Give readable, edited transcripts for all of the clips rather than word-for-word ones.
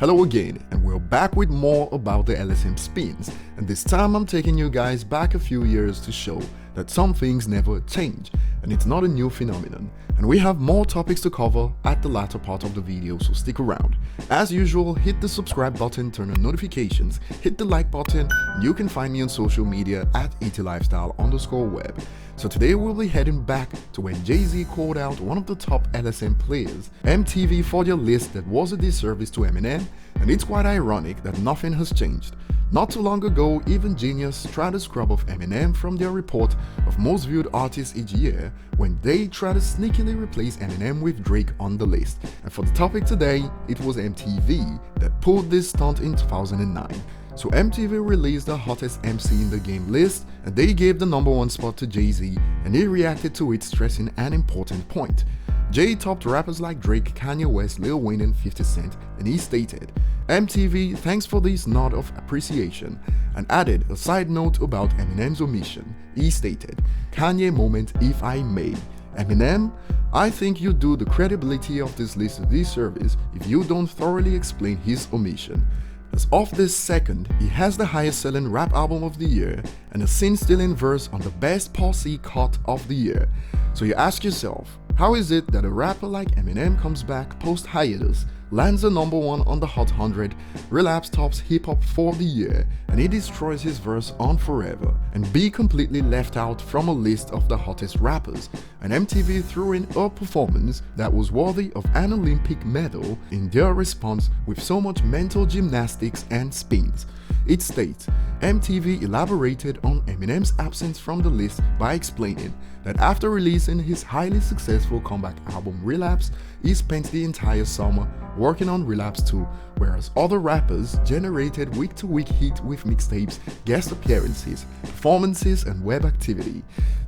Hello again, and we're back with more about the LSM spins, and this time I'm taking you guys back a few years to show that some things never change, and it's not a new phenomenon. And we have more topics to cover at the latter part of the video, so stick around. As usual, hit the subscribe button, turn on notifications, hit the like button, and you can find me on social media at ETLifestyle_web. So today we'll be heading back to when JayZ called out one of the top LSM players, MTV, for their list that was a disservice to Eminem, and it's quite ironic that nothing has changed. Not too long ago, even Genius tried to scrub off Eminem from their report of most viewed artists each year when they tried to sneakily replace Eminem with Drake on the list. And for the topic today, it was MTV that pulled this stunt in 2009. So MTV released the hottest MC in the game list, and they gave the #1 spot to JayZ, and he reacted to it, stressing an important point. Jay topped rappers like Drake, Kanye West, Lil Wayne and 50 Cent, and he stated, "MTV, thanks for this nod of appreciation," and added a side note about Eminem's omission. He stated, "Kanye moment if I may. Eminem, I think you do the credibility of this list a disservice if you don't thoroughly explain his omission. As of this second, he has the highest selling rap album of the year and a scene-stealing verse on the best posse cut of the year. So you ask yourself, how is it that a rapper like Eminem comes back post-hiatus, lands the #1 on the Hot 100, Relapse tops hip-hop for the year, and he destroys his verse on Forever, and be completely left out from a list of the hottest rappers, and MTV threw in a performance that was worthy of an Olympic medal in their response with so much mental gymnastics and spins." It states, MTV elaborated on Eminem's absence from the list by explaining that after releasing his highly successful comeback album Relapse, he spent the entire summer working on Relapse 2, whereas other rappers generated week-to-week hit with mixtapes, guest appearances, performances and web activity.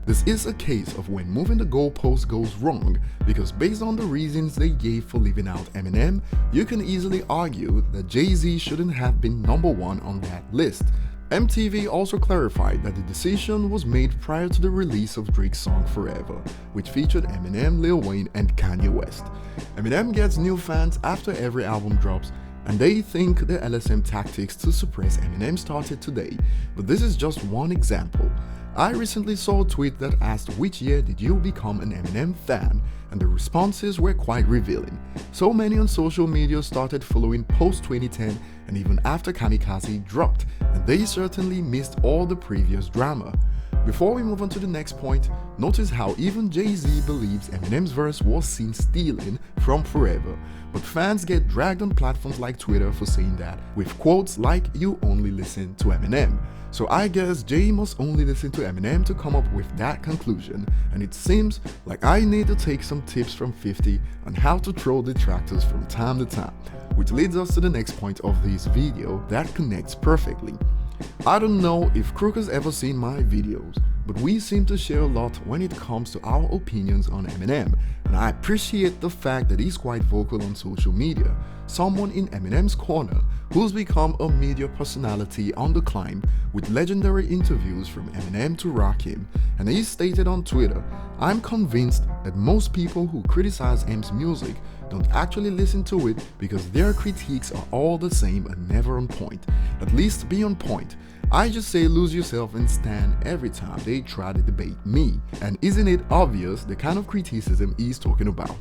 This is a case of when moving the goalpost goes wrong, because based on the reasons they gave for leaving out Eminem, you can easily argue that JayZ shouldn't have been #1 on that list. MTV also clarified that the decision was made prior to the release of Drake's song Forever, which featured Eminem, Lil Wayne and Kanye West. Eminem gets new fans after every album drops, and they think the LSM tactics to suppress Eminem started today, but this is just one example. I recently saw a tweet that asked which year did you become an Eminem fan, and the responses were quite revealing. So many on social media started following post 2010 and even after Kamikaze dropped, and they certainly missed all the previous drama. Before we move on to the next point, notice how even JayZ believes Eminem's verse was seen stealing from Forever, but fans get dragged on platforms like Twitter for saying that, with quotes like "you only listen to Eminem." So I guess Jay must only listen to Eminem to come up with that conclusion, and it seems like I need to take some tips from 50 on how to troll detractors from time to time, which leads us to the next point of this video that connects perfectly. I don't know if Crook has ever seen my videos, but we seem to share a lot when it comes to our opinions on Eminem, and I appreciate the fact that he's quite vocal on social media, someone in Eminem's corner who's become a media personality on the climb with legendary interviews from Eminem to Rakim, and he stated on Twitter, "I'm convinced that most people who criticize M's music don't actually listen to it because their critiques are all the same and never on point. At least be on point. I just say lose yourself and stand every time they try to debate me." And isn't it obvious the kind of criticism he's talking about?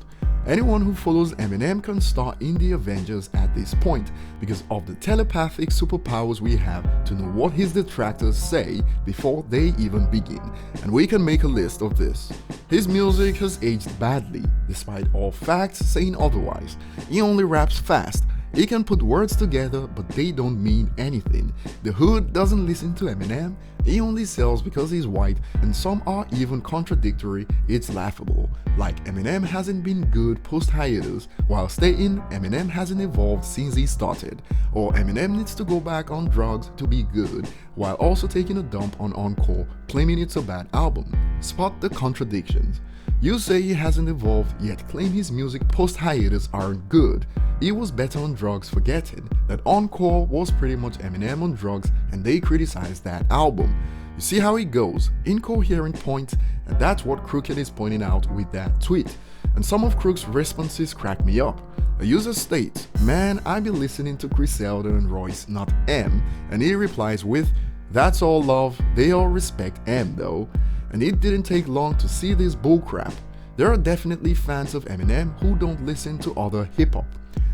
Anyone who follows Eminem can star in the Avengers at this point because of the telepathic superpowers we have to know what his detractors say before they even begin, and we can make a list of this. His music has aged badly, despite all facts saying otherwise. He only raps fast. He can put words together, but they don't mean anything. The hood doesn't listen to Eminem. He only sells because he's white, and some are even contradictory. It's laughable. Like Eminem hasn't been good post-hiatus, while staying, Eminem hasn't evolved since he started. Or Eminem needs to go back on drugs to be good, while also taking a dump on Encore, claiming it's a bad album. Spot the contradictions. You say he hasn't evolved, yet claim his music post-hiatus aren't good. He was better on drugs, forgetting that Encore was pretty much Eminem on drugs, and they criticized that album. You see how it goes, incoherent points, and that's what Crook is pointing out with that tweet. And some of Crook's responses crack me up. A user states, "Man, I be listening to Griselda and Royce, not M," and he replies with, "That's all love, they all respect M though." And it didn't take long to see this bullcrap. There are definitely fans of Eminem who don't listen to other hip-hop.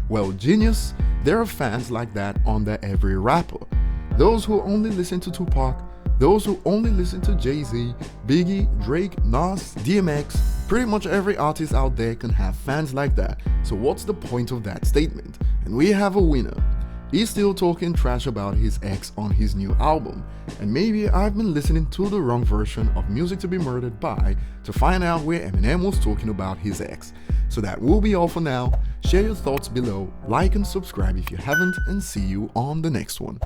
Well, genius, there are fans like that under every rapper. Those who only listen to Tupac, those who only listen to JayZ, Biggie, Drake, Nas, DMX, pretty much every artist out there can have fans like that. So what's the point of that statement? And we have a winner. He's still talking trash about his ex on his new album, and maybe I've been listening to the wrong version of Music to be Murdered By to find out where Eminem was talking about his ex. So that will be all for now. Share your thoughts below, like and subscribe if you haven't, and see you on the next one.